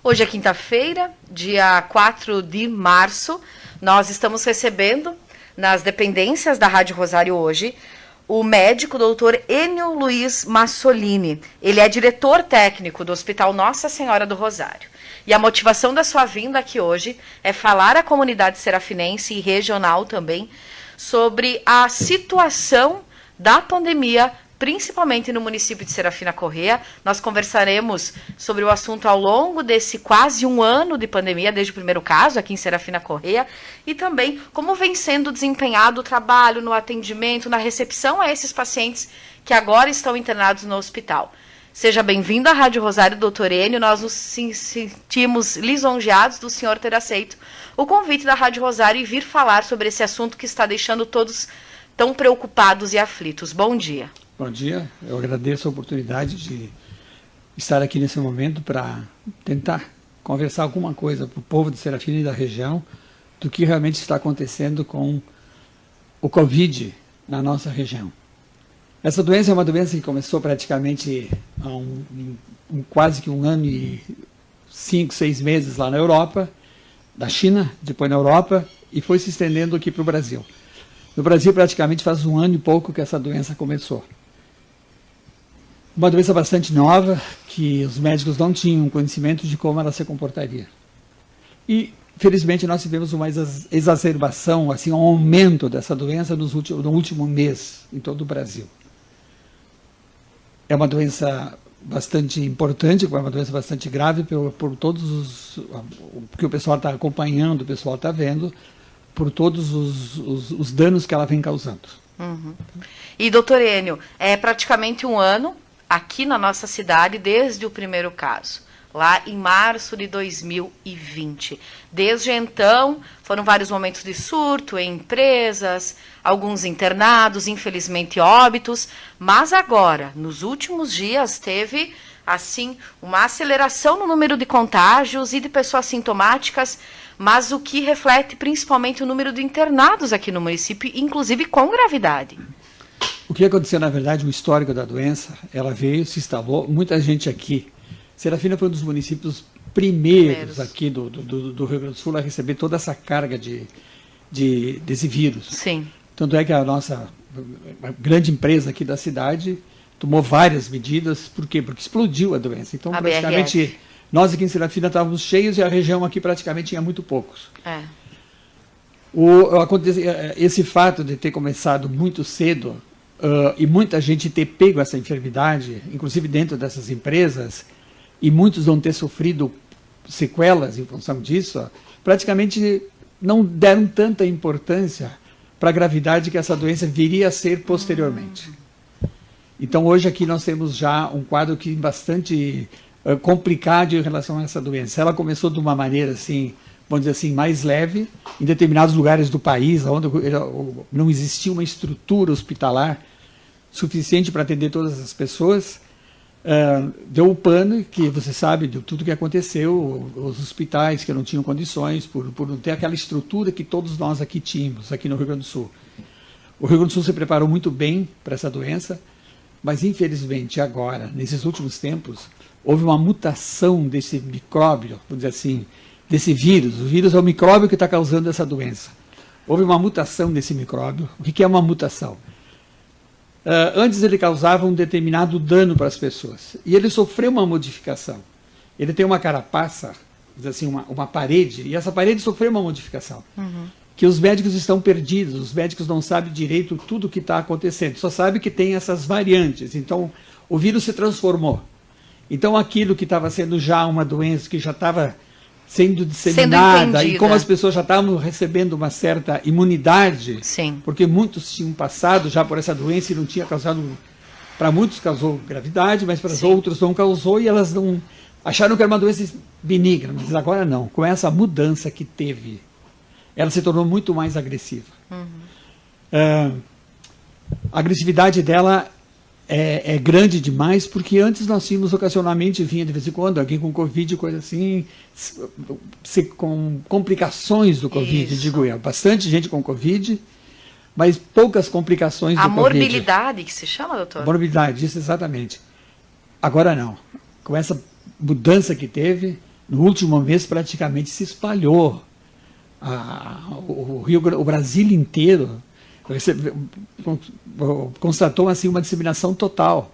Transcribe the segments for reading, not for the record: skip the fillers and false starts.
Hoje é quinta-feira, dia 4 de março. Nós estamos recebendo nas dependências da Rádio Rosário hoje o médico doutor Enio Luiz Massolini. Ele é diretor técnico do Hospital Nossa Senhora do Rosário. E a motivação da sua vinda aqui hoje é falar à comunidade serafinense e regional também sobre a situação da pandemia, principalmente no município de Serafina Corrêa. Nós conversaremos sobre o assunto ao longo desse quase um ano de pandemia, desde o primeiro caso aqui em Serafina Corrêa, e também como vem sendo desempenhado o trabalho no atendimento, na recepção a esses pacientes que agora estão internados no hospital. Seja bem-vindo à Rádio Rosário, doutor Enio. Nós nos sentimos lisonjeados do senhor ter aceito o convite da Rádio Rosário e vir falar sobre esse assunto que está deixando todos tão preocupados e aflitos. Bom dia. Bom dia, eu agradeço a oportunidade de estar aqui nesse momento para tentar conversar alguma coisa para o povo de Serafina e da região do que realmente está acontecendo com o Covid na nossa região. Essa doença é uma doença que começou praticamente há quase que um ano e 5, 6 meses lá na Europa, da China, depois na Europa, e foi se estendendo aqui para o Brasil. No Brasil praticamente faz um ano e pouco que essa doença começou. Uma doença bastante nova, que os médicos não tinham conhecimento de como ela se comportaria. E, felizmente, nós tivemos uma exacerbação, assim, um aumento dessa doença no último mês em todo o Brasil. É uma doença bastante importante, é uma doença bastante grave por todos os... que o pessoal está acompanhando, o pessoal está vendo, por todos os danos que ela vem causando. Uhum. E, doutor Enio, é praticamente um ano aqui na nossa cidade, desde o primeiro caso, lá em março de 2020. Desde então, foram vários momentos de surto em empresas, alguns internados, infelizmente óbitos, mas agora, nos últimos dias, teve, assim, uma aceleração no número de contágios e de pessoas sintomáticas, mas o que reflete principalmente o número de internados aqui no município, inclusive com gravidade. O que aconteceu, na verdade, o histórico da doença, ela veio, se instalou, muita gente aqui. Serafina foi um dos municípios primeiros aqui do Rio Grande do Sul a receber toda essa carga desse vírus. Sim. Tanto é que a grande empresa aqui da cidade tomou várias medidas. Por quê? Porque explodiu a doença. Então, praticamente, nós aqui em Serafina estávamos cheios e a região aqui praticamente tinha muito poucos. Esse fato de ter começado muito cedo e muita gente ter pego essa enfermidade, inclusive dentro dessas empresas, e muitos não ter sofrido sequelas em função disso, praticamente não deram tanta importância para a gravidade que essa doença viria a ser posteriormente. Então, hoje aqui nós temos já um quadro que bastante complicado em relação a essa doença. Ela começou de uma maneira, assim, vamos dizer assim, mais leve, em determinados lugares do país, onde não existia uma estrutura hospitalar suficiente para atender todas as pessoas. Deu o pano, que você sabe de tudo que aconteceu, os hospitais que não tinham condições, por não ter aquela estrutura que todos nós aqui tínhamos, aqui no Rio Grande do Sul. O Rio Grande do Sul se preparou muito bem para essa doença, mas infelizmente agora, nesses últimos tempos, houve uma mutação desse micróbio, vamos dizer assim, desse vírus. O vírus é o micróbio que está causando essa doença. Houve uma mutação desse micróbio. O que é uma mutação? Antes ele causava um determinado dano para as pessoas. E ele sofreu uma modificação. Ele tem uma carapaça, assim, uma parede, e essa parede sofreu uma modificação. Que os médicos estão perdidos, os médicos não sabem direito tudo o que está acontecendo, só sabem que tem essas variantes. Então, o vírus se transformou. Então, aquilo que estava sendo já uma doença, que já estava sendo disseminada, e como as pessoas já estavam recebendo uma certa imunidade, porque muitos tinham passado já por essa doença e não tinha causado, para muitos causou gravidade, mas para os outros não causou, e elas não acharam que era uma doença benigna, mas agora não. Com essa mudança que teve, ela se tornou muito mais agressiva. A agressividade dela é grande demais, porque antes nós tínhamos ocasionalmente, vinha de vez em quando, alguém com Covid, coisa assim, com complicações do Covid, digo eu. Bastante gente com Covid, mas poucas complicações do Covid. A morbilidade que se chama, doutor? Morbilidade, isso exatamente. Agora não. Com essa mudança que teve, No último mês praticamente se espalhou. O Brasil inteiro constatou assim, uma disseminação total.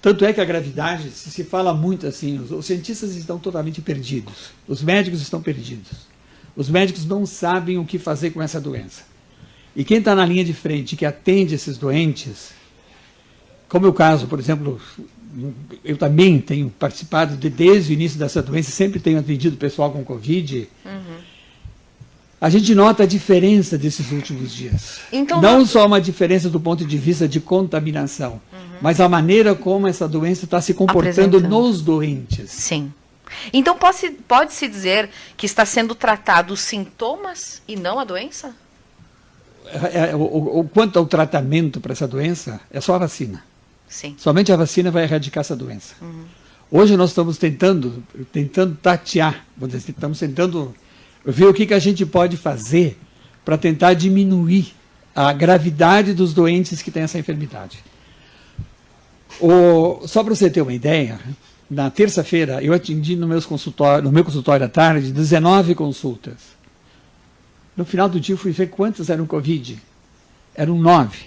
Tanto é que a gravidade, se fala muito assim, os cientistas estão totalmente perdidos, os médicos estão perdidos. Os médicos não sabem o que fazer com essa doença. E quem está na linha de frente, que atende esses doentes, como é o caso, por exemplo, eu também tenho participado desde o início dessa doença, sempre tenho atendido o pessoal com Covid. A gente nota a diferença desses últimos dias. Então, não só uma diferença do ponto de vista de contaminação, mas a maneira como essa doença está se comportando nos doentes. Sim. Então pode-se dizer que está sendo tratado os sintomas e não a doença? Quanto ao tratamento para essa doença, é só a vacina. Sim. Somente a vacina vai erradicar essa doença. Hoje nós estamos tentando tatear, vamos dizer, estamos tentando ver o que a gente pode fazer para tentar diminuir a gravidade dos doentes que têm essa enfermidade. Só para você ter uma ideia, na terça-feira eu atendi no meu consultório à tarde 19 consultas. No final do dia eu fui ver quantas eram Covid. Eram 9.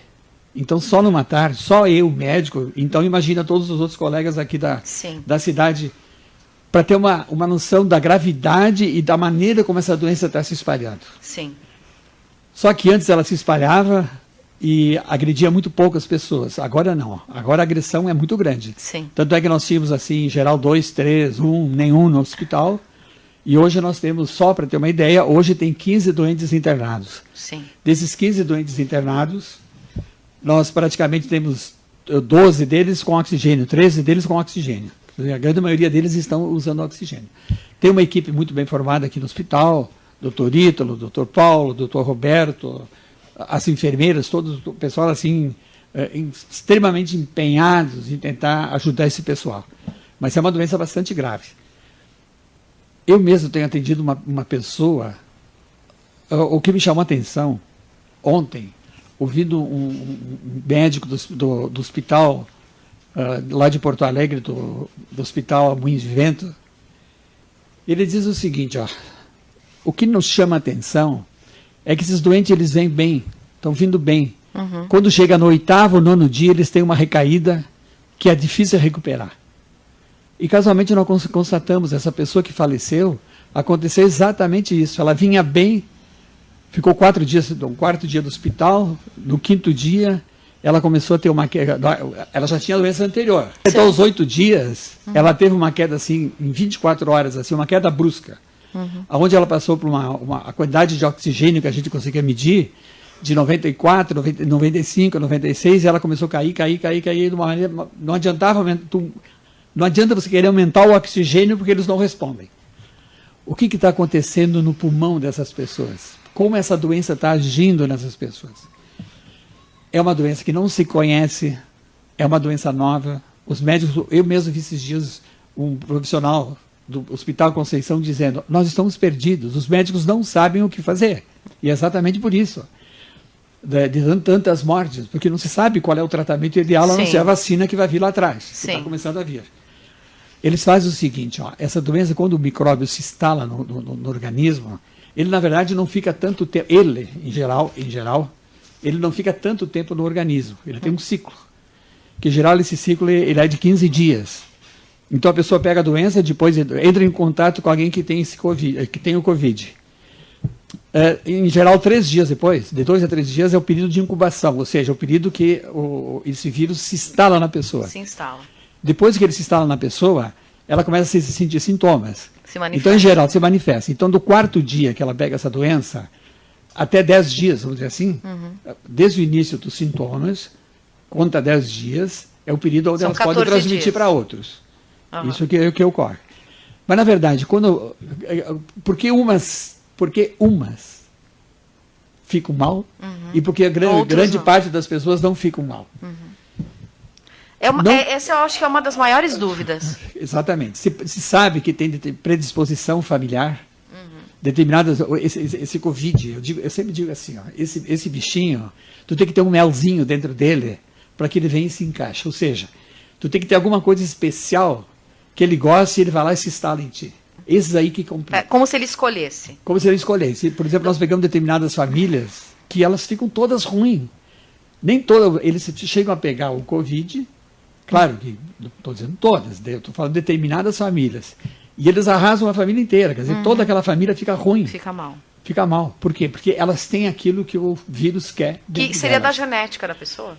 Então só numa tarde, só eu, médico, então imagina todos os outros colegas aqui da cidade, para ter uma noção da gravidade e da maneira como essa doença está se espalhando. Sim. Só que antes ela se espalhava e agredia muito poucas pessoas. Agora não. Agora a agressão é muito grande. Sim. Tanto é que nós tínhamos, assim, em geral, 2, 3, 1, nenhum no hospital. E hoje nós temos, só para ter uma ideia, hoje tem 15 doentes internados. Sim. Desses 15 doentes internados, nós praticamente temos 12 deles com oxigênio, 13 deles com oxigênio. A grande maioria deles estão usando oxigênio. Tem uma equipe muito bem formada aqui no hospital, doutor Ítalo, doutor Paulo, doutor Roberto, as enfermeiras, todo o pessoal assim, extremamente empenhados em tentar ajudar esse pessoal. Mas é uma doença bastante grave. Eu mesmo tenho atendido uma pessoa, o que me chamou a atenção ontem, ouvindo um médico do hospital, lá de Porto Alegre, do Hospital Moinhos de Vento, ele diz o seguinte, o que nos chama a atenção é que esses doentes eles vêm bem, estão vindo bem. Quando chega no 8º, 9º dia, eles têm uma recaída que é difícil recuperar. E casualmente nós constatamos, essa pessoa que faleceu, aconteceu exatamente isso. Ela vinha bem, ficou 4 dias, no 4º dia do hospital, no 5º dia, ela começou a ter uma queda, ela já tinha doença anterior. Até aos 8 dias, ela teve uma queda assim, em 24 horas, assim, uma queda brusca. Onde ela passou por a quantidade de oxigênio que a gente conseguia medir, de 94, 95, 96, e ela começou a cair, de uma maneira, não adianta você querer aumentar o oxigênio porque eles não respondem. O que está acontecendo no pulmão dessas pessoas? Como essa doença está agindo nessas pessoas? É uma doença que não se conhece, é uma doença nova. Os médicos, eu mesmo vi esses dias um profissional do Hospital Conceição dizendo, nós estamos perdidos, os médicos não sabem o que fazer. E é exatamente por isso, de tantas mortes, porque não se sabe qual é o tratamento ideal, a não ser a vacina que vai vir lá atrás, que está começando a vir. Eles fazem o seguinte, essa doença, quando o micróbio se instala no organismo, ele na verdade não fica tanto tempo, ele, em geral, ele não fica tanto tempo no organismo, ele tem um ciclo, que em geral esse ciclo ele é de 15 dias. Então a pessoa pega a doença, depois entra em contato com alguém que tem o Covid. Em geral, 3 dias depois, de 2 a 3 dias, é o período de incubação, ou seja, o período que esse vírus se instala na pessoa. Se instala. Depois que ele se instala na pessoa, ela começa a se sentir sintomas. Se manifesta. Então, em geral, se manifesta. Então, do 4º dia que ela pega essa doença, até 10 dias, vamos dizer assim, desde o início dos sintomas, conta 10 dias, é o período onde elas podem transmitir para outros. Isso que é o que ocorre. Mas, na verdade, por que umas ficam mal e porque a grande parte das pessoas não ficam mal? Essa eu acho que é uma das maiores dúvidas. Exatamente. Se sabe que tem predisposição familiar, determinadas, esse Covid, eu sempre digo assim, esse bichinho, tu tem que ter um melzinho dentro dele para que ele venha e se encaixe. Ou seja, tu tem que ter alguma coisa especial que ele goste e ele vai lá e se instala em ti. Esses aí que complicam. Como se ele escolhesse. Como se ele escolhesse. Por exemplo, nós pegamos determinadas famílias que elas ficam todas ruins. Nem todas, eles chegam a pegar o Covid, claro que, não estou dizendo todas, eu estou falando determinadas famílias. E eles arrasam a família inteira, quer dizer, toda aquela família fica ruim. Fica mal. Fica mal. Por quê? Porque elas têm aquilo que o vírus quer. Que seria delas. da genética da pessoa?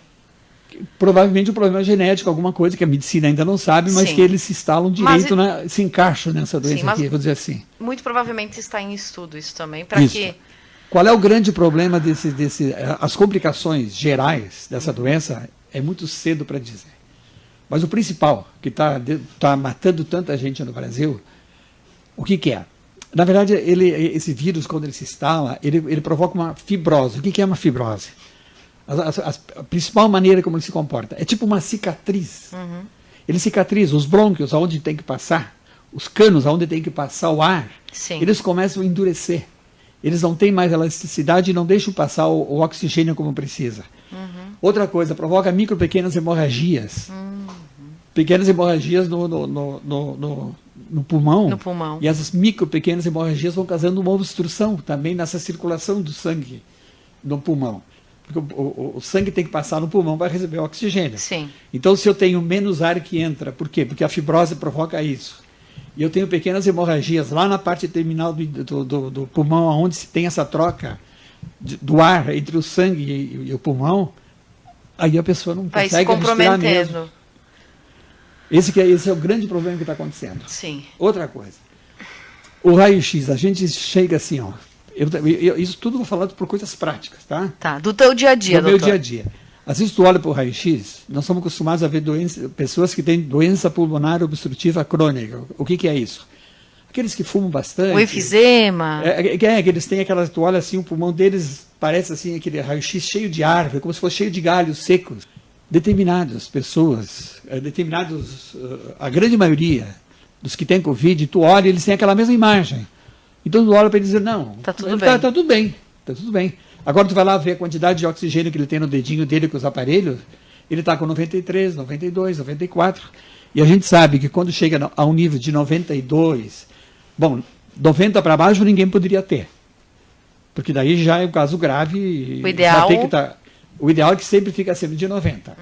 Provavelmente um problema genético, alguma coisa que a medicina ainda não sabe, mas Sim. que eles se instalam direito, se encaixam nessa doença Sim, mas aqui, vou dizer assim. Muito provavelmente está em estudo isso também, para que... Qual é o grande problema as complicações gerais dessa doença é muito cedo para dizer. Mas o principal, que tá matando tanta gente no Brasil, o que é? Na verdade, esse vírus, quando ele se instala, ele provoca uma fibrose. O que é uma fibrose? A principal maneira como ele se comporta é tipo uma cicatriz. Ele cicatriza os brônquios, aonde tem que passar, os canos, aonde tem que passar o ar, Sim. eles começam a endurecer. Eles não têm mais elasticidade e não deixam passar o oxigênio como precisa. Outra coisa, provoca pequenas hemorragias. Pequenas hemorragias no pulmão. No pulmão. E essas pequenas hemorragias vão causando uma obstrução também nessa circulação do sangue no pulmão. Porque o sangue tem que passar no pulmão para receber o oxigênio. Sim. Então, se eu tenho menos ar que entra, por quê? Porque a fibrose provoca isso. E eu tenho pequenas hemorragias lá na parte terminal do pulmão, onde se tem essa troca do ar entre o sangue e o pulmão, aí a pessoa não vai consegue se respirar mesmo. comprometendo. Esse é o grande problema que está acontecendo. Sim. Outra coisa, o raio-x, a gente chega assim, ó, isso tudo vou falando por coisas práticas, tá? Tá, do teu dia a dia, do meu dia a dia. Às vezes tu olha para o raio-x, nós somos acostumados a ver pessoas que têm doença pulmonar obstrutiva crônica. O que é isso? Aqueles que fumam bastante. O enfisema. Que eles têm aquelas, tu olha assim, o pulmão deles parece assim, aquele raio-x cheio de árvore, como se fosse cheio de galhos secos. Determinadas pessoas, a grande maioria dos que têm Covid, tu olha, eles têm aquela mesma imagem. Então tu olha para ele dizer, não, tá tudo bem. Tá tudo bem, tá tudo bem. Agora tu vai lá ver a quantidade de oxigênio que ele tem no dedinho dele com os aparelhos, ele está com 93, 92, 94. E a gente sabe que quando chega a um nível de 92, bom, 90 para baixo ninguém poderia ter. Porque daí já é um caso grave. O ideal... O ideal é que sempre fica acima de 90.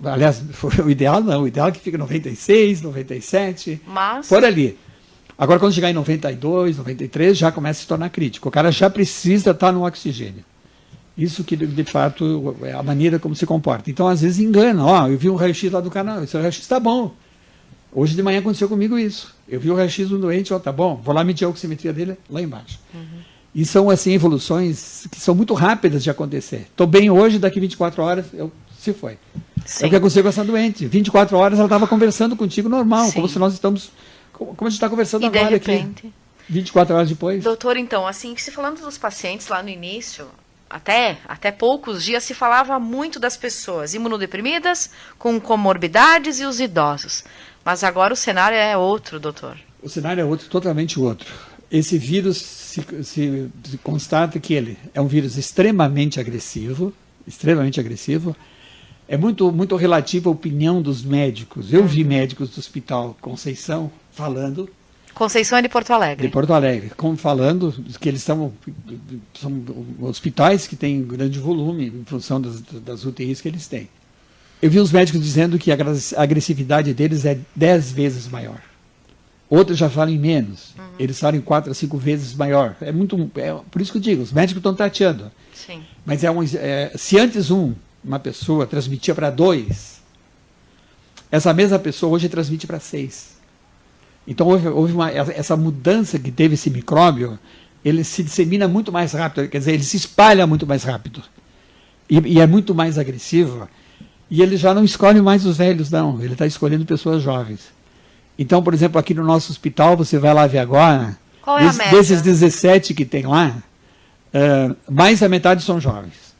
Aliás, o ideal não, o ideal é que fica 96, 97, por ali. Agora, quando chegar em 92, 93, já começa a se tornar crítico. O cara já precisa estar no oxigênio. Isso que, de fato, é a maneira como se comporta. Então, às vezes, engana. Ó, eu vi um raio-x lá do canal, esse raio-x está bom. Hoje de manhã aconteceu comigo isso. Eu vi o raio-x do doente, ó, tá bom, vou lá medir a oximetria dele lá embaixo. E são, assim, evoluções que são muito rápidas de acontecer. Estou bem hoje, daqui 24 horas, se foi. Sim. É o que aconteceu com essa doente. 24 horas ela estava conversando contigo normal, Sim. como se nós estamos... Como a gente está conversando e agora de repente... aqui. 24 horas depois. Doutor, então, assim, se falando dos pacientes lá no início, até poucos dias se falava muito das pessoas imunodeprimidas, com comorbidades e os idosos. Mas agora o cenário é outro, doutor. O cenário é outro, totalmente outro. Esse vírus se constata que ele é um vírus extremamente agressivo, é muito relativo à opinião dos médicos. Eu vi médicos do Hospital Conceição falando... Conceição é de Porto Alegre. De Porto Alegre, falando que eles são hospitais que têm grande volume em função das UTIs que eles têm. Eu vi os médicos dizendo que a agressividade deles é 10 vezes maior. Outros já falam em menos. Eles falam em 4 a 5 vezes maior. Por isso que eu digo, os médicos estão tateando. Sim. Mas se antes uma pessoa transmitia para 2, essa mesma pessoa hoje transmite para 6. Então houve essa mudança que teve esse micróbio, ele se dissemina muito mais rápido, quer dizer, ele se espalha muito mais rápido. E é muito mais agressivo. E ele já não escolhe mais os velhos, não. Ele está escolhendo pessoas jovens. Então, por exemplo, aqui no nosso hospital, você vai lá ver agora, qual é a média? Desses 17 que tem lá, mais da metade são jovens.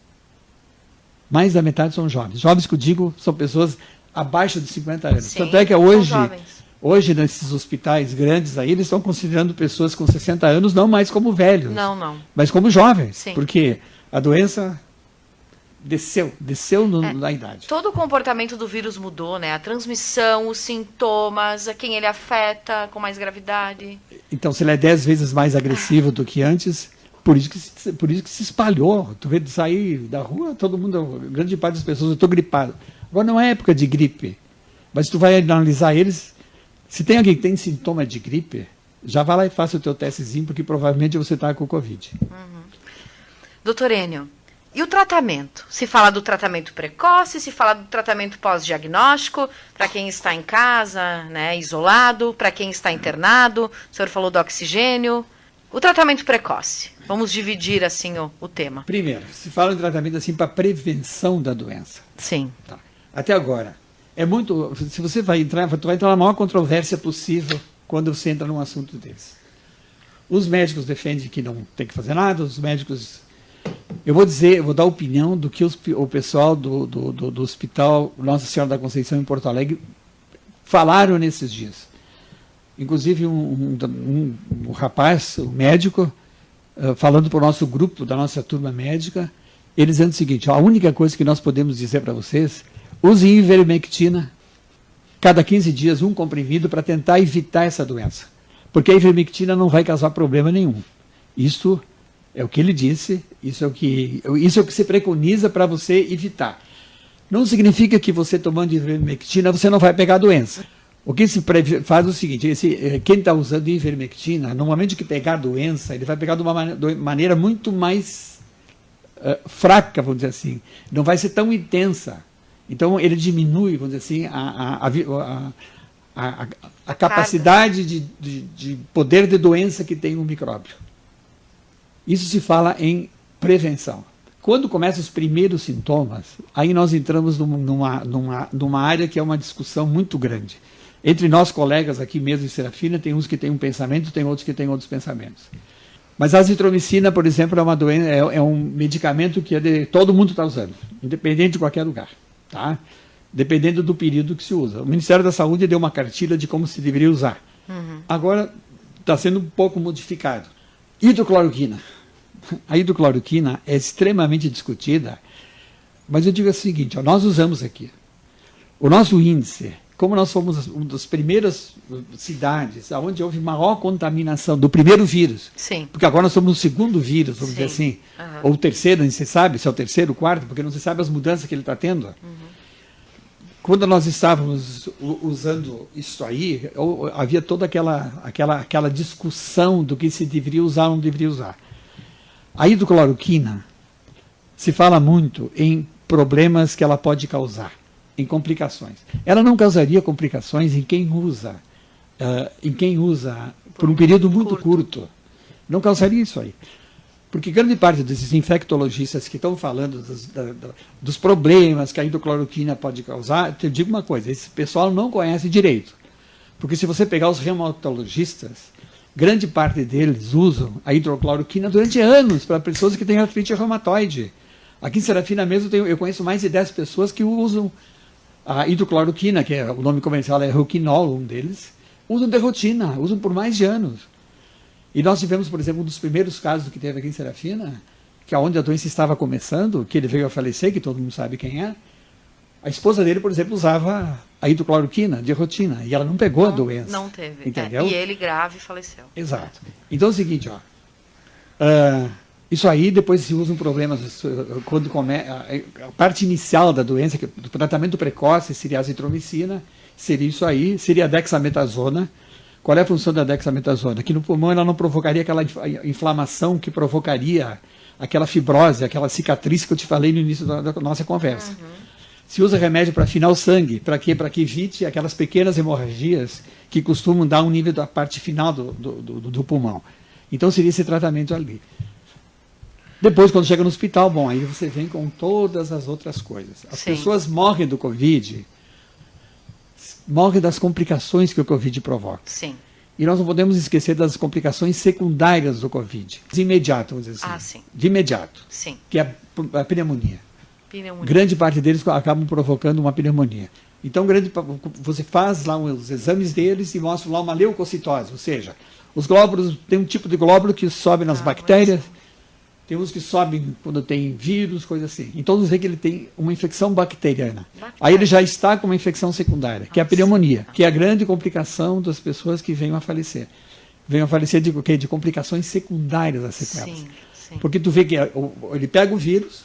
Mais da metade são jovens. Jovens que eu digo são pessoas abaixo de 50 anos. Sim, tanto é que hoje, nesses hospitais grandes aí, eles estão considerando pessoas com 60 anos não mais como velhos. Não. Mas como jovens. Sim. Porque a doença desceu na idade. Todo o comportamento do vírus mudou, né? A transmissão, os sintomas, a quem ele afeta com mais gravidade. Então, se ele é 10 vezes mais agressivo do que antes, por isso que se espalhou. Tu vê de sair da rua, todo mundo, grande parte das pessoas, eu estou gripado. Agora não é época de gripe, mas tu vai analisar eles, se tem alguém que tem sintoma de gripe, já vai lá e faça o teu testezinho, porque provavelmente você está com Covid. Doutor Enio, e o tratamento? Se fala do tratamento precoce, se fala do tratamento pós-diagnóstico, para quem está em casa, né, isolado, para quem está internado, o senhor falou do oxigênio. O tratamento precoce, vamos dividir assim o tema. Primeiro, se fala em tratamento assim para prevenção da doença. Sim. Tá. Até agora, se você vai entrar, tu vai entrar na maior controvérsia possível quando você entra num assunto desse. Os médicos defendem que não tem que fazer nada, os médicos... Eu vou dar a opinião do que o pessoal do Hospital Nossa Senhora da Conceição em Porto Alegre falaram nesses dias. Inclusive um rapaz, um médico, falando para o nosso grupo, da nossa turma médica, ele dizendo o seguinte: a única coisa que nós podemos dizer para vocês, usem ivermectina cada 15 dias, um comprimido, para tentar evitar essa doença. Porque a ivermectina não vai causar problema nenhum. Isso é o que ele disse, isso é o que se preconiza para você evitar. Não significa que você tomando ivermectina você não vai pegar a doença. O que se faz é o seguinte: quem está usando ivermectina, no momento que pegar a doença, ele vai pegar de uma maneira muito mais fraca, vamos dizer assim. Não vai ser tão intensa. Então ele diminui, vamos dizer assim, a capacidade de poder de doença que tem o micróbio. Isso se fala em prevenção. Quando começam os primeiros sintomas, aí nós entramos numa área que é uma discussão muito grande. Entre nós colegas aqui mesmo em Serafina, tem uns que têm um pensamento, tem outros que têm outros pensamentos. Mas a azitromicina, por exemplo, é uma doença, é um medicamento que todo mundo está usando, independente de qualquer lugar, tá? Dependendo do período que se usa. O Ministério da Saúde deu uma cartilha de como se deveria usar. Agora está sendo um pouco modificado. Hidrocloroquina. A hidrocloroquina é extremamente discutida, mas eu digo o seguinte: nós usamos aqui. O nosso índice, como nós fomos uma das primeiras cidades onde houve maior contaminação do primeiro vírus, sim, porque agora nós somos o segundo vírus, vamos dizer assim, ou o terceiro, não se sabe se é o terceiro ou quarto, porque não se sabe as mudanças que ele está tendo. Quando nós estávamos usando isso aí, havia toda aquela discussão do que se deveria usar ou não deveria usar. A hidrocloroquina se fala muito em problemas que ela pode causar, em complicações. Ela não causaria complicações em quem usa por um período muito curto. Não causaria isso aí. Porque grande parte desses infectologistas que estão falando dos problemas que a hidrocloroquina pode causar, eu digo uma coisa: esse pessoal não conhece direito. Porque se você pegar os reumatologistas, grande parte deles usam a hidrocloroquina durante anos para pessoas que têm artrite reumatoide. Aqui em Serafina mesmo eu conheço mais de 10 pessoas que usam a hidrocloroquina, que o nome comercial é Roquinol, um deles, usam de rotina, usam por mais de anos. E nós tivemos, por exemplo, um dos primeiros casos que teve aqui em Serafina, que é onde a doença estava começando, que ele veio a falecer, que todo mundo sabe quem é. A esposa dele, por exemplo, usava a hidrocloroquina de rotina, e ela não pegou a doença. Não teve. Entendeu? E ele grave faleceu. Exato. Então é o seguinte, isso aí depois se usa um problema, quando a parte inicial da doença, do tratamento precoce, seria a azitromicina, seria isso aí, seria a dexametasona. Qual é a função da dexametasona? Que no pulmão ela não provocaria aquela inflamação que provocaria aquela fibrose, aquela cicatriz que eu te falei no início da nossa conversa. Se usa remédio para afinar o sangue. Para quê? Para que evite aquelas pequenas hemorragias que costumam dar um nível da parte final do pulmão. Então seria esse tratamento ali. Depois, quando chega no hospital, bom, aí você vem com todas as outras coisas. As pessoas morrem do Covid, morre das complicações que o Covid provoca. Sim. E nós não podemos esquecer das complicações secundárias do Covid. De imediato, vamos dizer assim. Sim. De imediato. Sim. Que é a pneumonia. Grande parte deles acabam provocando uma pneumonia. Então, você faz lá os exames deles e mostra lá uma leucocitose, ou seja, os glóbulos, tem um tipo de glóbulo que sobe nas bactérias, tem uns que sobem quando tem vírus, coisa assim. Então, vamos ver que ele tem uma infecção bacteriana. Aí ele já está com uma infecção secundária, que é a pneumonia, que é a grande complicação das pessoas que venham a falecer. Venham a falecer de quê? De complicações secundárias das sequelas. Sim, sim. Porque tu vê que ele pega o vírus,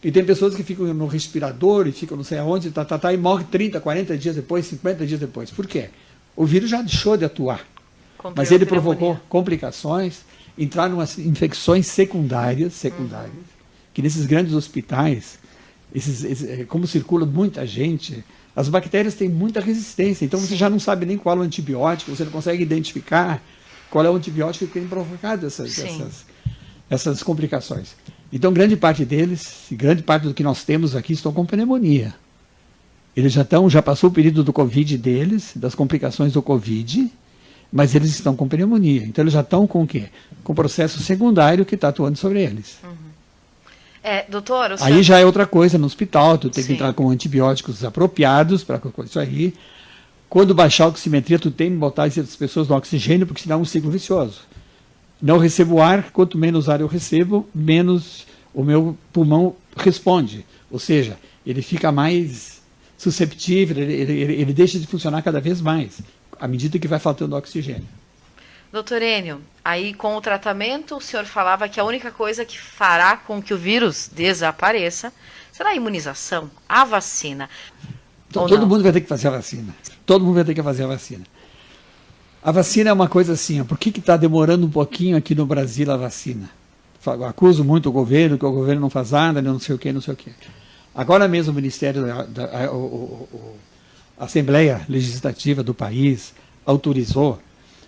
e tem pessoas que ficam no respirador, e ficam não sei aonde, e morre 30, 40 dias depois, 50 dias depois. Por quê? O vírus já deixou de atuar. Mas ele provocou complicações, entraram as infecções secundárias, que nesses grandes hospitais, como circula muita gente, as bactérias têm muita resistência, então você já não sabe nem qual é o antibiótico, você não consegue identificar qual é o antibiótico que tem provocado essas complicações. Então, grande parte deles, grande parte do que nós temos aqui, estão com pneumonia. Eles já passou o período do Covid deles, das complicações do Covid, mas eles estão com pneumonia. Então, eles já estão com o quê? Com processo secundário que está atuando sobre eles. Doutor... Aí já é outra coisa no hospital, tu tem que entrar com antibióticos apropriados para isso aí. Quando baixar a oximetria, tu tem que botar essas pessoas no oxigênio, porque senão é um ciclo vicioso. Não recebo ar, quanto menos ar eu recebo, menos o meu pulmão responde. Ou seja, ele fica mais susceptível, ele deixa de funcionar cada vez mais, à medida que vai faltando oxigênio. Doutor Enio, aí com o tratamento, o senhor falava que a única coisa que fará com que o vírus desapareça será a imunização, a vacina. Todo mundo vai ter que fazer a vacina. Todo mundo vai ter que fazer a vacina. A vacina é uma coisa assim, por que está demorando um pouquinho aqui no Brasil a vacina? Eu acuso muito o governo, que o governo não faz nada, não sei o quê, não sei o quê. Agora mesmo o Ministério, a Assembleia Legislativa do país autorizou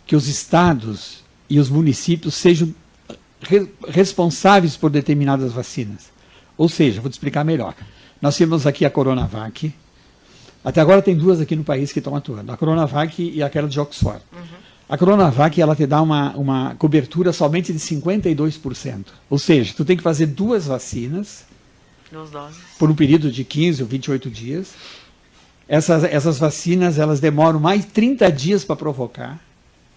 que os estados e os municípios sejam responsáveis por determinadas vacinas. Ou seja, vou te explicar melhor. Nós temos aqui a Coronavac. Até agora tem duas aqui no país que estão atuando, a Coronavac e aquela de Oxford. A Coronavac, ela te dá uma cobertura somente de 52%. Ou seja, tu tem que fazer 2 vacinas por um período de 15 ou 28 dias. Essas vacinas, elas demoram mais 30 dias para provocar,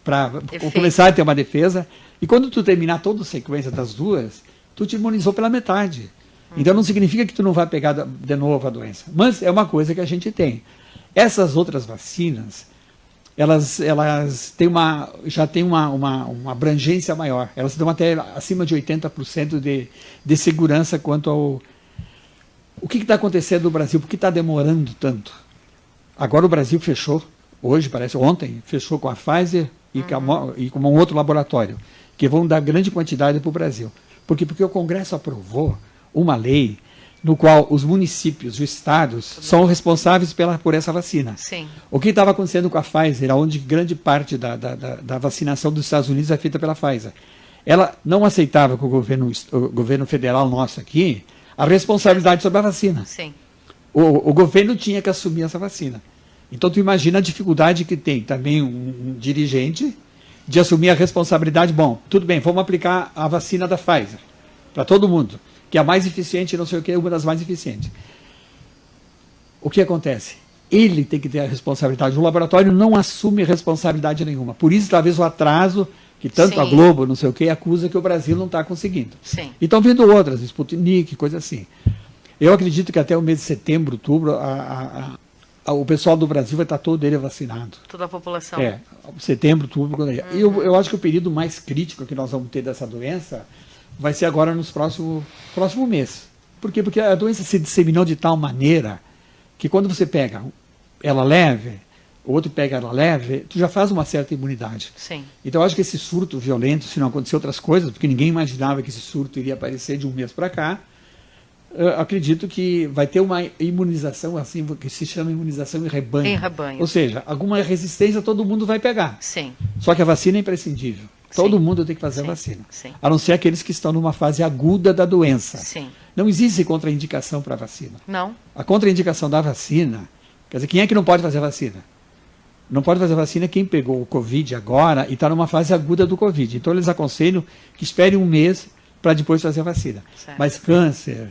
para começar a ter uma defesa. E quando tu terminar toda a sequência das 2, tu te imunizou pela metade. Então não significa que tu não vai pegar de novo a doença. Mas é uma coisa que a gente tem. Essas outras vacinas, elas já têm uma abrangência maior. Elas dão até acima de 80% de segurança quanto ao... O que está acontecendo no Brasil? Por que está demorando tanto? Agora o Brasil fechou, hoje, parece ontem, fechou com a Pfizer e com um outro laboratório, que vão dar grande quantidade para o Brasil. Por quê? Porque o Congresso aprovou uma lei no qual os municípios e os estados são responsáveis por essa vacina. Sim. O que estava acontecendo com a Pfizer, onde grande parte da vacinação dos Estados Unidos é feita pela Pfizer, ela não aceitava que o governo federal nosso aqui a responsabilidade sobre a vacina. Sim. O governo tinha que assumir essa vacina. Então tu imagina a dificuldade que tem também um dirigente de assumir a responsabilidade. Bom, tudo bem, vamos aplicar a vacina da Pfizer para todo mundo, que é a mais eficiente, não sei o que, uma das mais eficientes. O que acontece? Ele tem que ter a responsabilidade. O laboratório não assume responsabilidade nenhuma. Por isso, talvez, o atraso, que tanto Sim. a Globo, não sei o que, acusa que o Brasil não está conseguindo. Sim. E estão vindo outras, Sputnik, coisa assim. Eu acredito que até o mês de setembro, outubro, o pessoal do Brasil vai estar todo ele vacinado. Toda a população. Setembro, outubro. Eu acho que o período mais crítico que nós vamos ter dessa doença vai ser agora nos próximo mês. Por quê? Porque a doença se disseminou de tal maneira que quando você pega ela leve, o outro pega ela leve, tu já faz uma certa imunidade. Sim. Então eu acho que esse surto violento, se não acontecer outras coisas, porque ninguém imaginava que esse surto iria aparecer de um mês para cá, eu acredito que vai ter uma imunização assim, que se chama imunização em rebanho. Em rebanho. Ou seja, alguma resistência todo mundo vai pegar. Sim. Só que a vacina é imprescindível. Todo mundo tem que fazer a vacina. Sim. A não ser aqueles que estão numa fase aguda da doença. Sim. Não existe contraindicação para a vacina. Não. A contraindicação da vacina, quer dizer, quem é que não pode fazer a vacina? Não pode fazer a vacina quem pegou o Covid agora e está numa fase aguda do Covid. Então eles aconselham que espere um mês para depois fazer a vacina. Certo. Mas câncer,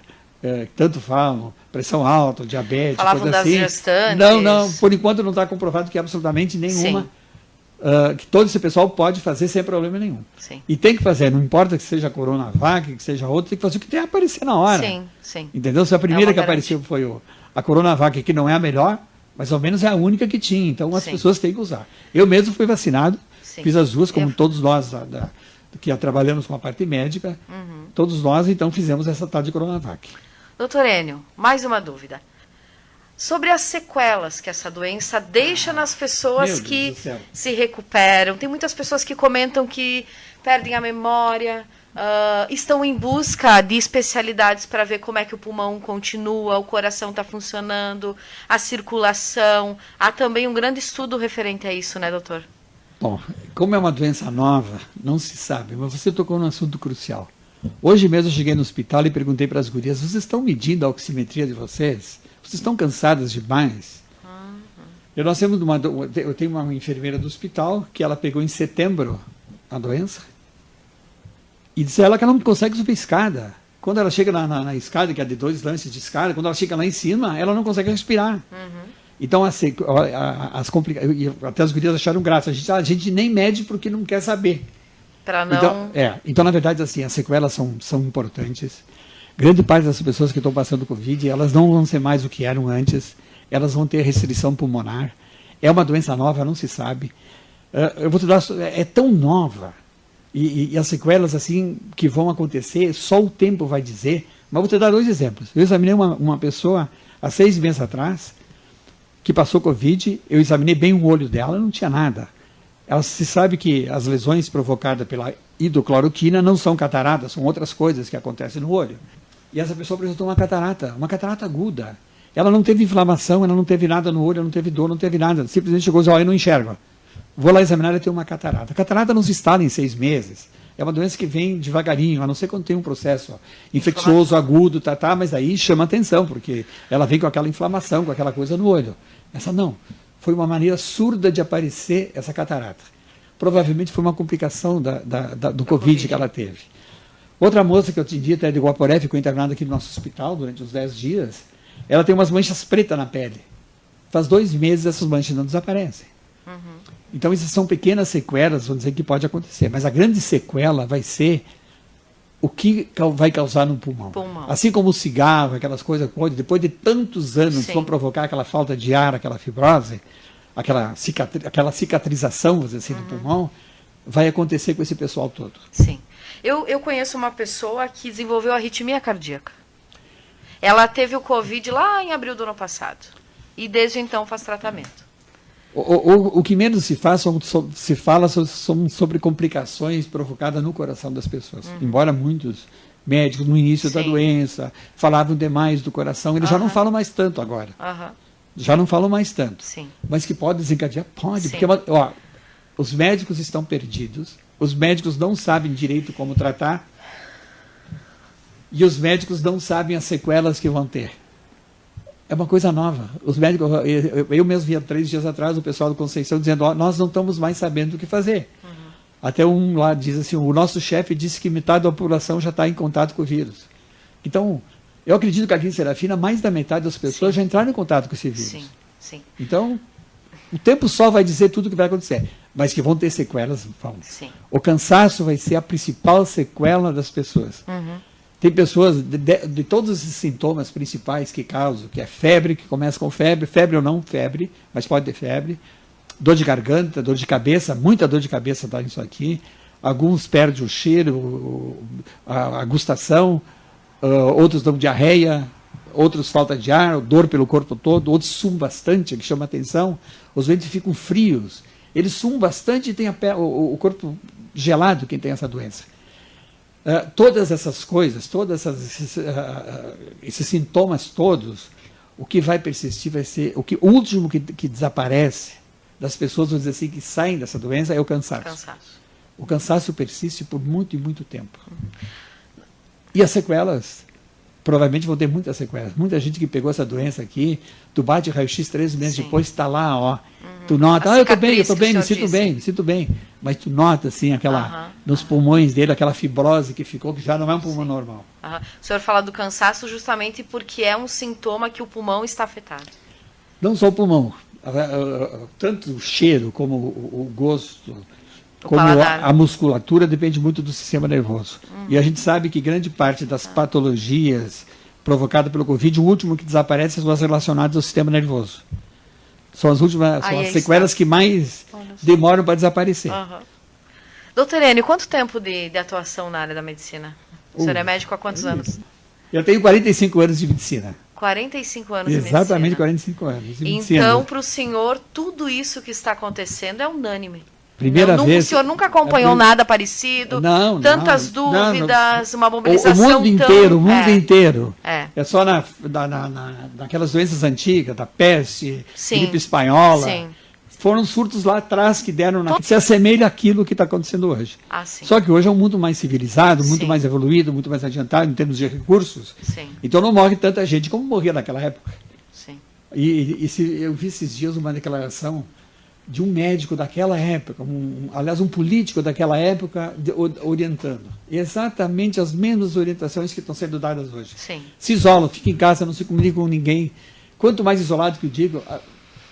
tanto falam, pressão alta, diabetes, Falavam coisa das assim. gestantes. Não, por enquanto não está comprovado que absolutamente nenhuma que todo esse pessoal pode fazer sem problema nenhum. Sim. E tem que fazer, não importa que seja a Coronavac, que seja outra, tem que fazer o que tem a aparecer na hora. Sim, sim. Entendeu? Se a primeira que apareceu foi a Coronavac, que não é a melhor, mas ao menos é a única que tinha. Então as pessoas têm que usar. Eu mesmo fui vacinado, fiz as duas, como todos nós que trabalhamos com a parte médica, todos nós então fizemos essa tal de Coronavac. Doutor Enio, mais uma dúvida. Sobre as sequelas que essa doença deixa nas pessoas que se recuperam. Tem muitas pessoas que comentam que perdem a memória, estão em busca de especialidades para ver como é que o pulmão continua, o coração está funcionando, a circulação. Há também um grande estudo referente a isso, né, doutor? Bom, como é uma doença nova, não se sabe, mas você tocou num assunto crucial. Hoje mesmo eu cheguei no hospital e perguntei para as gurias, vocês estão medindo a oximetria de vocês? Vocês estão cansadas demais? Eu tenho uma enfermeira do hospital que ela pegou em setembro a doença e disse a ela que ela não consegue subir escada. Quando ela chega na escada, que é de 2 lances de escada, quando ela chega lá em cima, ela não consegue respirar. Então, até as gurias acharam graça. A gente nem mede porque não quer saber. Não... Então, na verdade, assim, as sequelas são importantes. Grande parte das pessoas que estão passando Covid, elas não vão ser mais o que eram antes, elas vão ter restrição pulmonar. É uma doença nova, não se sabe. Eu vou te dar, é tão nova, e as sequelas assim que vão acontecer, só o tempo vai dizer. Mas vou te dar 2 exemplos. Eu examinei uma pessoa há 6 meses atrás, que passou Covid, eu examinei bem o olho dela, não tinha nada. Ela se sabe que as lesões provocadas pela hidrocloroquina não são cataratas, são outras coisas que acontecem no olho. E essa pessoa apresentou uma catarata aguda. Ela não teve inflamação, ela não teve nada no olho, ela não teve dor, não teve nada. Simplesmente chegou e disse, eu não enxergo. Vou lá examinar e tem uma catarata. A catarata não se instala em 6 meses. É uma doença que vem devagarinho, a não ser quando tem um processo infeccioso, agudo, mas aí chama atenção, porque ela vem com aquela inflamação, com aquela coisa no olho. Essa não. Foi uma maneira surda de aparecer essa catarata. Provavelmente foi uma complicação do Covid que ela teve. Outra moça que eu atendi, até de Guaporé, ficou internada aqui no nosso hospital durante uns 10 dias. Ela tem umas manchas pretas na pele. Faz 2 meses essas manchas não desaparecem. Então, essas são pequenas sequelas, vamos dizer, que pode acontecer. Mas a grande sequela vai ser o que vai causar no pulmão. Assim como o cigarro, aquelas coisas, depois de tantos anos, vão provocar aquela falta de ar, aquela fibrose, aquela cicatrização, vamos dizer assim, do pulmão, vai acontecer com esse pessoal todo. Sim. Eu conheço uma pessoa que desenvolveu arritmia cardíaca. Ela teve o Covid lá em abril do ano passado. E desde então faz tratamento. O que menos se faz se fala sobre complicações provocadas no coração das pessoas. Embora muitos médicos no início da doença falavam demais do coração, eles já não falam mais tanto agora. Já não falam mais tanto. Mas que pode desencadear? Pode. Porque os médicos estão perdidos, os médicos não sabem direito como tratar e os médicos não sabem as sequelas que vão ter. É uma coisa nova. Os médicos, eu mesmo vi há 3 dias atrás o pessoal do Conceição dizendo, nós não estamos mais sabendo o que fazer. Até um lá diz assim, o nosso chefe disse que metade da população já está em contato com o vírus. Então, eu acredito que aqui em Serafina, mais da metade das pessoas já entraram em contato com esse vírus. Então, o tempo só vai dizer tudo o que vai acontecer. Mas que vão ter sequelas, vão. O cansaço vai ser a principal sequela das pessoas. Tem pessoas de todos esses sintomas principais que causam, que é febre, que começa com febre ou não febre, mas pode ter febre, dor de garganta, dor de cabeça, muita dor de cabeça dá isso aqui, alguns perdem o cheiro, a gustação, outros dão diarreia, outros falta de ar, dor pelo corpo todo, outros suam bastante, que chama atenção, os ventos ficam frios, eles suam bastante e tem o corpo gelado, quem tem essa doença. Todas essas coisas, esses sintomas todos, o que vai persistir vai ser, o último que desaparece das pessoas, vamos dizer assim, que saem dessa doença é o cansaço. O cansaço persiste por muito e muito tempo. E as sequelas, provavelmente vão ter muitas sequelas. Muita gente que pegou essa doença aqui, tu bate raio-x 3 meses depois, está lá, tu nota, eu estou bem, me sinto bem. Mas tu nota, assim, nos pulmões dele, aquela fibrose que ficou, que já não é um pulmão normal. O senhor fala do cansaço justamente porque é um sintoma que o pulmão está afetado. Não só o pulmão. Tanto o cheiro como o gosto, como paladar. a musculatura depende muito do sistema nervoso. E a gente sabe que grande parte das patologias provocadas pelo Covid, o último que desaparece são as relacionadas ao sistema nervoso. São as últimas, são as sequelas que mais demoram para desaparecer. Doutor Enio, quanto tempo de atuação na área da medicina? O senhor é médico há quantos anos? Eu tenho 45 anos de medicina. 45 anos de medicina. Exatamente 45 anos. Então, para o senhor, tudo isso que está acontecendo é unânime. Primeira vez. O senhor nunca acompanhou nada parecido? Não. Tantas dúvidas, uma mobilização. O mundo inteiro, o mundo inteiro. É só naquelas doenças antigas, da peste, Sim. gripe espanhola. Sim. Foram surtos lá atrás que deram. Se assemelha àquilo que está acontecendo hoje. Sim. Só que hoje é um mundo mais civilizado, muito Sim. mais evoluído, muito mais adiantado em termos de recursos. Sim. Então não morre tanta gente como morria naquela época. Sim. Eu vi esses dias uma declaração de um médico daquela época, aliás, um político daquela época, orientando. Exatamente as mesmas orientações que estão sendo dadas hoje. Sim. Se isola, fica em casa, não se comunica com ninguém. Quanto mais isolado que eu digo,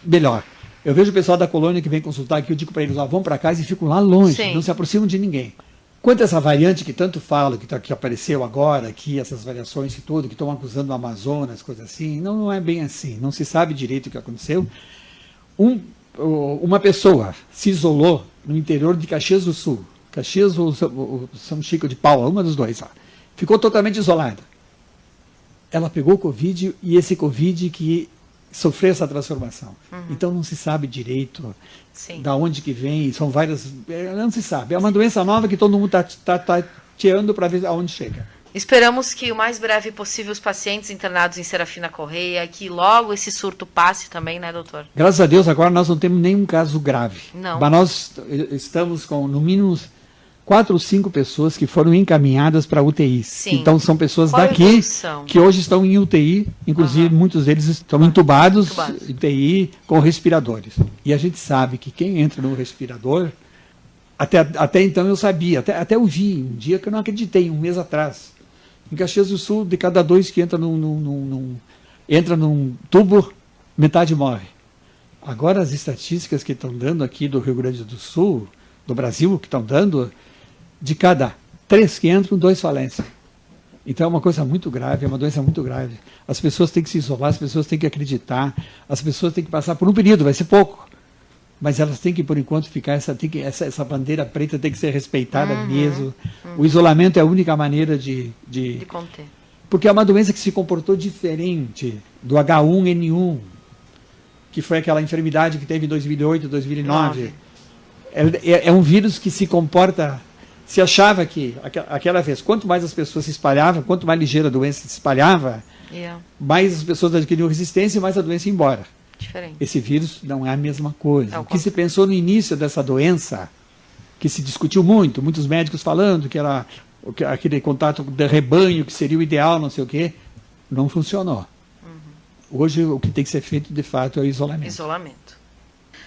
melhor. Eu vejo o pessoal da colônia que vem consultar aqui, eu digo para eles, vão para casa e ficam lá longe, Sim. não se aproximam de ninguém. Quanto a essa variante que tanto fala, que apareceu agora, aqui, essas variações e tudo, que estão acusando o Amazonas, coisas assim, não é bem assim, não se sabe direito o que aconteceu. Uma pessoa se isolou no interior de Caxias do Sul, Caxias ou São Chico de Paula, uma dos dois lá, ficou totalmente isolada. Ela pegou o Covid e esse Covid que sofreu essa transformação. Então não se sabe direito da onde que vem, são várias, não se sabe. É uma doença nova que todo mundo está tateando para ver aonde chega. Esperamos que o mais breve possível os pacientes internados em Serafina Correia, que logo esse surto passe também, né, doutor? Graças a Deus, agora nós não temos nenhum caso grave. Não. Mas nós estamos com, no mínimo, 4 ou 5 pessoas que foram encaminhadas para UTI. Sim. Então são pessoas Qual daqui evolução? que hoje estão em UTI, inclusive muitos deles estão entubados em UTI com respiradores. E a gente sabe que quem entra no respirador, até então eu sabia, até eu vi um dia que eu não acreditei, um mês atrás. Em Caxias do Sul, de cada 2 que entra num tubo, metade morre. Agora as estatísticas que estão dando aqui do Rio Grande do Sul, do Brasil, que estão dando, de cada 3 que entram, 2 falecem. Então é uma coisa muito grave, é uma doença muito grave. As pessoas têm que se isolar, as pessoas têm que acreditar, as pessoas têm que passar por um período, vai ser pouco. Mas elas têm que, por enquanto, ficar, essa bandeira preta tem que ser respeitada mesmo. O isolamento é a única maneira de conter. Porque é uma doença que se comportou diferente do H1N1, que foi aquela enfermidade que teve em 2008, 2009. É um vírus que se comporta... Se achava que, aquela vez, quanto mais as pessoas se espalhavam, quanto mais ligeira a doença se espalhava, mais as pessoas adquiriam resistência e mais a doença ia embora. Diferente. Esse vírus não é a mesma coisa. O que se pensou no início dessa doença, que se discutiu muito, muitos médicos falando que era aquele contato de rebanho, que seria o ideal, não sei o quê, não funcionou. Hoje o que tem que ser feito, de fato, é o isolamento.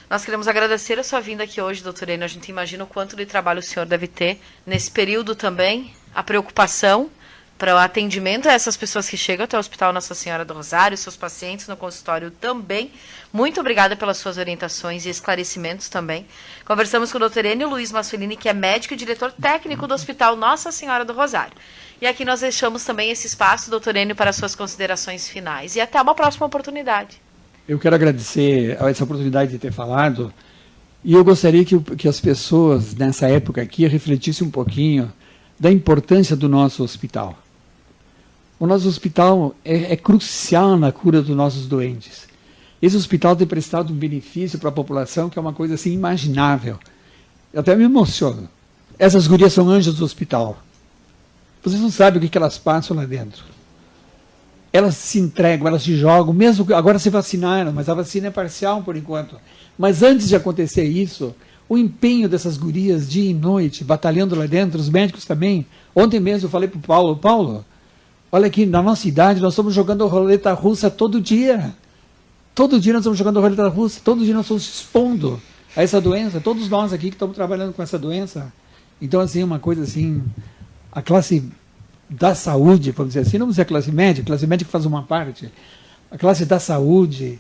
Nós queremos agradecer a sua vinda aqui hoje, doutor Enio. A gente imagina o quanto de trabalho o senhor deve ter nesse período também, a preocupação para o atendimento a essas pessoas que chegam até o Hospital Nossa Senhora do Rosário, seus pacientes no consultório também. Muito obrigada pelas suas orientações e esclarecimentos também. Conversamos com o Dr. Enio Luiz Massolini, que é médico e diretor técnico do Hospital Nossa Senhora do Rosário. E aqui nós deixamos também esse espaço, Dr. Enio, para suas considerações finais. E até uma próxima oportunidade. Eu quero agradecer essa oportunidade de ter falado. E eu gostaria que as pessoas, nessa época aqui, refletissem um pouquinho da importância do nosso hospital. O nosso hospital é crucial na cura dos nossos doentes. Esse hospital tem prestado um benefício para a população que é uma coisa assim imaginável. Eu até me emociono. Essas gurias são anjos do hospital. Vocês não sabem o que elas passam lá dentro. Elas se entregam, elas se jogam, mesmo que agora se vacinaram, mas a vacina é parcial por enquanto. Mas antes de acontecer isso, o empenho dessas gurias dia e noite, batalhando lá dentro, os médicos também. Ontem mesmo eu falei para o Paulo, olha aqui, na nossa idade, nós estamos jogando roleta russa todo dia. Todo dia nós estamos jogando roleta russa, todo dia nós estamos expondo a essa doença, todos nós aqui que estamos trabalhando com essa doença. Então, assim, uma coisa assim, a classe da saúde, vamos dizer assim, não vamos dizer a classe médica faz uma parte, a classe da saúde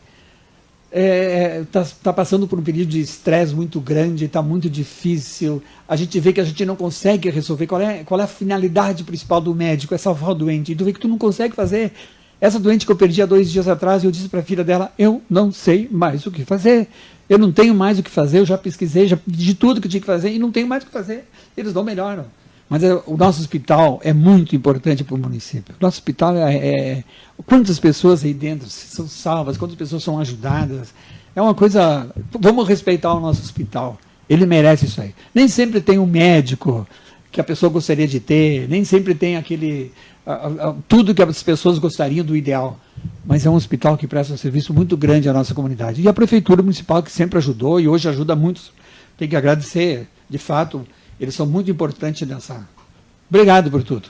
está passando por um período de estresse muito grande, está muito difícil, a gente vê que a gente não consegue resolver qual é a finalidade principal do médico, é salvar o doente, e tu vê que tu não consegue fazer. Essa doente que eu perdi há 2 dias atrás, eu disse para a filha dela, eu não sei mais o que fazer, eu não tenho mais o que fazer, eu já pesquisei, já pedi tudo que eu tinha que fazer e não tenho mais o que fazer. Eles não melhoram. Mas o nosso hospital é muito importante para o município. O nosso hospital quantas pessoas aí dentro são salvas, quantas pessoas são ajudadas. É uma coisa... Vamos respeitar o nosso hospital. Ele merece isso aí. Nem sempre tem um médico que a pessoa gostaria de ter, nem sempre tem tudo que as pessoas gostariam do ideal. Mas é um hospital que presta um serviço muito grande à nossa comunidade. E a Prefeitura Municipal, que sempre ajudou e hoje ajuda muitos, tem que agradecer, de fato, eles são muito importantes nessa... Obrigado por tudo.